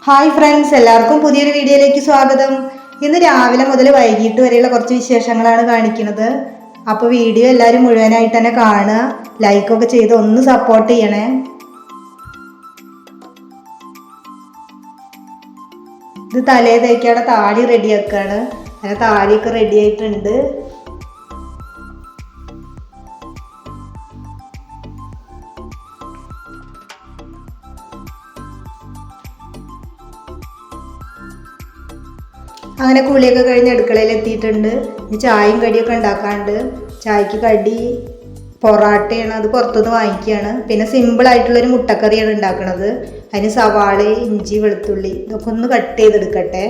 Hi friends, എല്ലാവർക്കും പുതിയൊരു വീഡിയോയിലേക്ക് സ്വാഗതം. ഇന്ന് രാവിലെ മുതൽ വൈകിട്ട് വരെയുള്ള കുറച്ച് വിശേഷങ്ങളാണ് കാണിക്കുന്നത്. അപ്പോൾ വീഡിയോ എല്ലാവരും മുഴുവനായിട്ട് തന്നെ കാണുക, ലൈക്കൊക്കെ ചെയ്ത് ഒന്ന് സപ്പോർട്ട് ചെയ്യണേ. ഇത് തലേ തേക്കാണ് താടി റെഡിയാക്കുകയാണ്. അങ്ങനെ താടിയൊക്കെ റെഡി ആയിട്ടുണ്ട്. അങ്ങനെ കുളിയൊക്കെ കഴിഞ്ഞ് അടുക്കളയിൽ എത്തിയിട്ടുണ്ട്. ചായയും കടിയൊക്കെ ഉണ്ടാക്കാണ്ട്. ചായക്ക് കടി പൊറാട്ടയാണ്, അത് പുറത്തുനിന്ന് വാങ്ങിക്കുകയാണ്. പിന്നെ സിമ്പിളായിട്ടുള്ളൊരു മുട്ടക്കറിയാണ് ഉണ്ടാക്കുന്നത്. അതിന് സവാള, ഇഞ്ചി, വെളുത്തുള്ളി ഇതൊക്കെ ഒന്ന് കട്ട് ചെയ്തെടുക്കട്ടെ.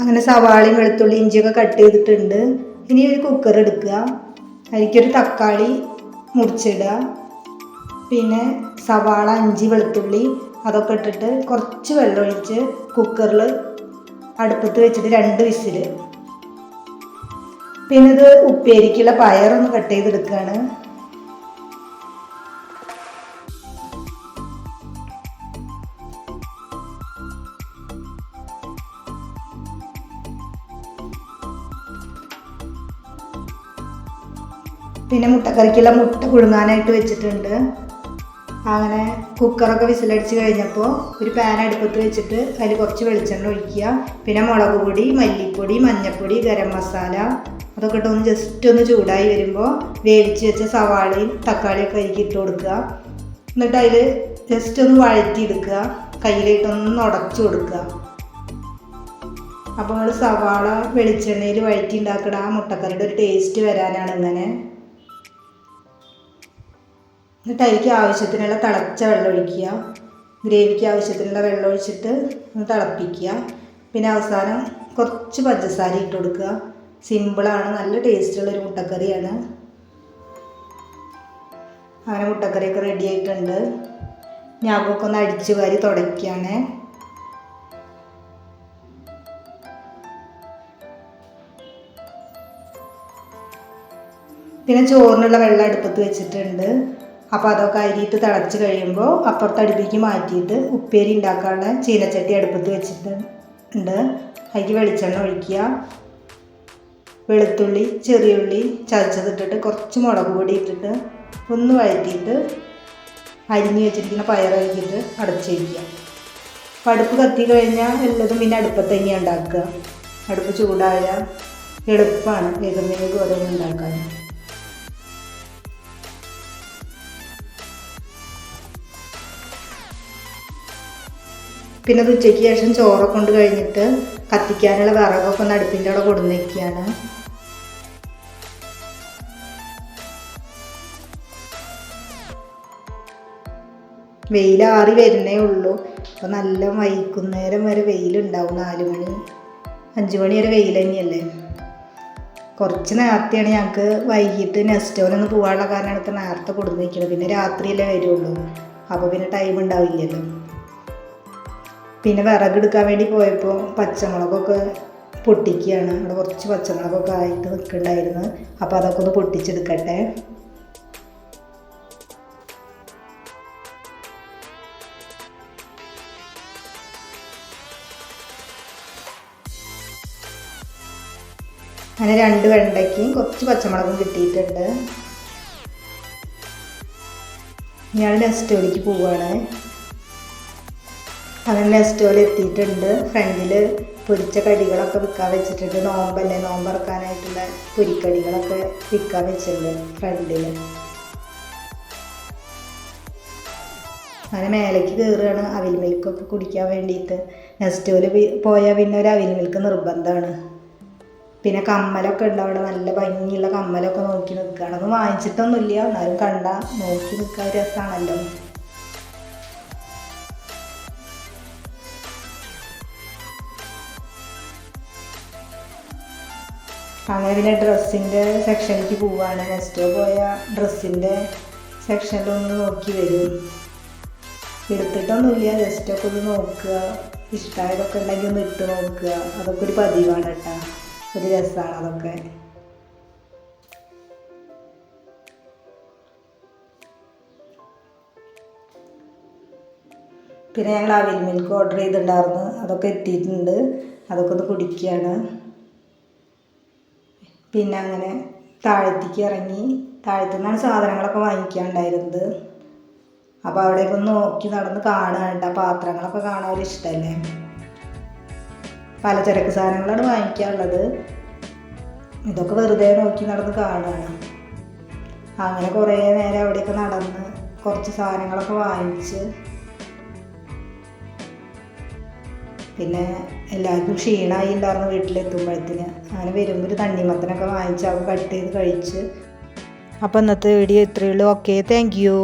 അങ്ങനെ സവാളയും വെളുത്തുള്ളി ഇഞ്ചിയൊക്കെ കട്ട് ചെയ്തിട്ടുണ്ട്. ഇനി ഒരു കുക്കർ എടുക്കുക, അതിലേക്കൊരു തക്കാളി മുറിച്ചിടുക, പിന്നെ സവാള, ഇഞ്ചി, വെളുത്തുള്ളി അതൊക്കെ ഇട്ടിട്ട് കുറച്ച് വെള്ളം ഒഴിച്ച് കുക്കറിൽ അടുപ്പത്ത് വെച്ചിട്ട് 2 വിസിൽ. പിന്നെ ഇത് ഉപ്പേരിക്കുള്ള പയറൊന്ന് കട്ട് ചെയ്തെടുക്കുകയാണ്. പിന്നെ മുട്ടക്കറിക്കുള്ള മുട്ട പുഴുങ്ങാനായിട്ട് വെച്ചിട്ടുണ്ട്. അങ്ങനെ കുക്കറൊക്കെ വിസിലടിച്ച് കഴിഞ്ഞപ്പോൾ ഒരു പാൻ അടുപ്പത്ത് വെച്ചിട്ട് അതിൽ കുറച്ച് വെളിച്ചെണ്ണ ഒഴിക്കുക. പിന്നെ മുളക് പൊടി, മല്ലിപ്പൊടി, മഞ്ഞൾപ്പൊടി, ഗരം മസാല അതൊക്കെ ഇട്ട് ഒന്ന് ജസ്റ്റ് ഒന്ന് ചൂടായി വരുമ്പോൾ വേവിച്ച് വെച്ച സവാളയും തക്കാളിയൊക്കെ അതിലേക്ക് ഇട്ട് കൊടുക്കുക. എന്നിട്ട് അതിൽ ജസ്റ്റ് ഒന്ന് വഴറ്റിയെടുക്കുക, കയ്യിലിട്ടൊന്ന് ഉടച്ചു കൊടുക്കുക. അപ്പോൾ നമ്മൾ സവാള വെളിച്ചെണ്ണയിൽ വഴറ്റി ഉണ്ടാക്കുന്ന ആ മുട്ടക്കറിയുടെ ഒരു ടേസ്റ്റ് വരാനാണ് ഇങ്ങനെ. എന്നിട്ട് അതിലേക്ക് ആവശ്യത്തിനുള്ള തിളച്ച വെള്ളം ഒഴിക്കുക. ഗ്രേവിക്ക് ആവശ്യത്തിനുള്ള വെള്ളം ഒഴിച്ചിട്ട് ഒന്ന് തിളപ്പിക്കുക. പിന്നെ അവസാനം കുറച്ച് പഞ്ചസാര ഇട്ട് കൊടുക്കുക. സിമ്പിളാണ്, നല്ല ടേസ്റ്റുള്ളൊരു മുട്ടക്കറിയാണ്. അങ്ങനെ മുട്ടക്കറിയൊക്കെ റെഡി ആയിട്ടുണ്ട്. ഞാനൊക്കെ ഒന്ന് അടിച്ചു വാരി തുടയ്ക്കുകയാണ്. പിന്നെ ചോറിനുള്ള വെള്ളം അടുപ്പത്ത് വെച്ചിട്ടുണ്ട്. അപ്പോൾ അതൊക്കെ അരിയിട്ട് തിളച്ച് കഴിയുമ്പോൾ അപ്പുറത്ത് അടുപ്പിലേക്ക് മാറ്റിയിട്ട് ഉപ്പേരി ഉണ്ടാക്കാനുള്ള ചീനച്ചട്ടി അടുപ്പത്ത് വെച്ചിട്ടുണ്ട്. അതിലേക്ക് വെളിച്ചെണ്ണ ഒഴിക്കുക. വെളുത്തുള്ളി, ചെറിയുള്ളി ചതച്ചതിട്ടിട്ട് കുറച്ച് മുളക് പൊടി ഇട്ടിട്ട് ഒന്ന് വഴറ്റിയിട്ട് അരിഞ്ഞ് വെച്ചിരിക്കുന്ന പയറഴിച്ചിട്ട് അടച്ച് വയ്ക്കുക. അപ്പോൾ അടുപ്പ് കത്തി കഴിഞ്ഞാൽ എല്ലതും പിന്നെ അടുപ്പത്ത് തന്നെയാണ് ഉണ്ടാക്കുക. അടുപ്പ് ചൂടായാൽ എളുപ്പമാണ് വേഗം വേഗം ഓരോന്നും ഉണ്ടാക്കാൻ. പിന്നെ അത് ഉച്ചയ്ക്ക് ശേഷം ചോറൊക്കെ കൊണ്ട് കഴിഞ്ഞിട്ട് കത്തിക്കാനുള്ള വിറകൊക്കെ ഒന്ന് അടുപ്പിൻ്റെ അവിടെ കൊടുന്ന് വയ്ക്കുകയാണ്. വെയിലാറി വരുന്നേ ഉള്ളൂ. അപ്പോൾ നല്ല വൈകുന്നേരം വരെ വെയിലുണ്ടാവും. 4 മണി 5 മണി വരെ വെയിൽ തന്നെയല്ലേ. കുറച്ച് നേരത്തെയാണ് ഞങ്ങൾക്ക് വൈകിട്ട് നെസ്റ്റോനൊന്ന് പോകാനുള്ള കാരണമാണ് ഇപ്പോൾ നേരത്തെ കൊടുന്ന് വയ്ക്കുന്നത്. പിന്നെ രാത്രിയല്ലേ വരുള്ളൂ, അപ്പോൾ പിന്നെ ടൈം ഉണ്ടാവില്ലല്ലോ. പിന്നെ വിറകെടുക്കാൻ വേണ്ടി പോയപ്പോൾ പച്ചമുളകൊക്കെ പൊട്ടിക്കുകയാണ്. അവിടെ കുറച്ച് പച്ചമുളകൊക്കെ ആയിട്ട് നിൽക്കുന്നുണ്ടായിരുന്നു. അപ്പോൾ അതൊക്കെ ഒന്ന് പൊട്ടിച്ചെടുക്കട്ടെ. അങ്ങനെ 2 വെണ്ടയ്ക്കും കുറച്ച് പച്ചമുളകും കിട്ടിയിട്ടുണ്ട്. ഞാൻ നെസ്റ്റോയിലേക്ക് പോവുകയാണ്. അങ്ങനെ നെസ്റ്റോയിൽ എത്തിയിട്ടുണ്ട്. ഫ്രണ്ടിൽ പൊരിച്ച കടികളൊക്കെ വിൽക്കാൻ വെച്ചിട്ടുണ്ട്. നോമ്പല്ലേ, നോമ്പറക്കാനായിട്ടുള്ള പൊരിക്കടികളൊക്കെ വിൽക്കാൻ വെച്ചിട്ടുണ്ട് ഫ്രണ്ടിൽ. അങ്ങനെ മേലേക്ക് കയറുകയാണ് അവിൽ മിൽക്കൊക്കെ കുടിക്കാൻ വേണ്ടിയിട്ട്. നെസ്റ്റോയിൽ പോയാൽ പിന്നെ ഒരു അവിൽ മിൽക്ക് നിർബന്ധമാണ്. പിന്നെ കമ്മലൊക്കെ ഉണ്ട് അവിടെ, നല്ല ഭംഗിയുള്ള കമ്മലൊക്കെ നോക്കി നിൽക്കുകയാണ്. അതൊന്നും വാങ്ങിച്ചിട്ടൊന്നുമില്ല, എന്നാലും കണ്ടാൽ നോക്കി നിൽക്കാൻ രസമാണല്ലോ. അങ്ങനെ പിന്നെ ഡ്രസ്സിൻ്റെ സെക്ഷനിലേക്ക് പോവുകയാണ്. നെക്സ്റ്റ് പോയ ഡ്രസ്സിൻ്റെ സെക്ഷനിലൊന്ന് നോക്കി വരും. എടുത്തിട്ടൊന്നുമില്ല, ജസ്റ്റൊക്കെ ഒന്ന് നോക്കുക, ഇഷ്ടമായതൊക്കെ ഉണ്ടെങ്കിൽ ഒന്ന് ഇട്ട് നോക്കുക. അതൊക്കെ ഒരു പതിവാണ് കേട്ടോ, ഒരു രസമാണ് അതൊക്കെ. പിന്നെ ഞങ്ങൾ അവിൽ മിൽക്ക് ഓർഡർ ചെയ്തിട്ടുണ്ടായിരുന്നു, അതൊക്കെ എത്തിയിട്ടുണ്ട്. അതൊക്കെ ഒന്ന് കുടിക്കുകയാണ്. പിന്നെ അങ്ങനെ താഴത്തേക്ക് ഇറങ്ങി, താഴത്തു നിന്നാണ് സാധനങ്ങളൊക്കെ വാങ്ങിക്കാനുണ്ടായിരുന്നത്. അപ്പോൾ അവിടേക്ക് ഒന്ന് നോക്കി നടന്ന് കാണുകയാണ്. പാത്രങ്ങളൊക്കെ കാണാൻ ഒരു ഇഷ്ടമല്ലേ. പലചരക്ക് സാധനങ്ങളാണ് വാങ്ങിക്കാനുള്ളത്. ഇതൊക്കെ വെറുതെ നോക്കി നടന്ന് കാണുകയാണ്. അങ്ങനെ കുറേ നേരം അവിടെയൊക്കെ നടന്ന് കുറച്ച് സാധനങ്ങളൊക്കെ വാങ്ങിച്ച്, പിന്നെ എല്ലാവർക്കും ക്ഷീണമായി ഉണ്ടായിരുന്നു വീട്ടിലെത്തുമ്പോഴത്തേന്. അങ്ങനെ വരുമ്പോൾ ഒരു തണ്ണിമത്തനൊക്കെ വാങ്ങിച്ച് അവ കട്ട് ചെയ്ത് കഴിച്ച്. അപ്പോൾ ഇന്നത്തെ വീഡിയോ ഇത്രയേ ഉള്ളൂ. Okay, thank you.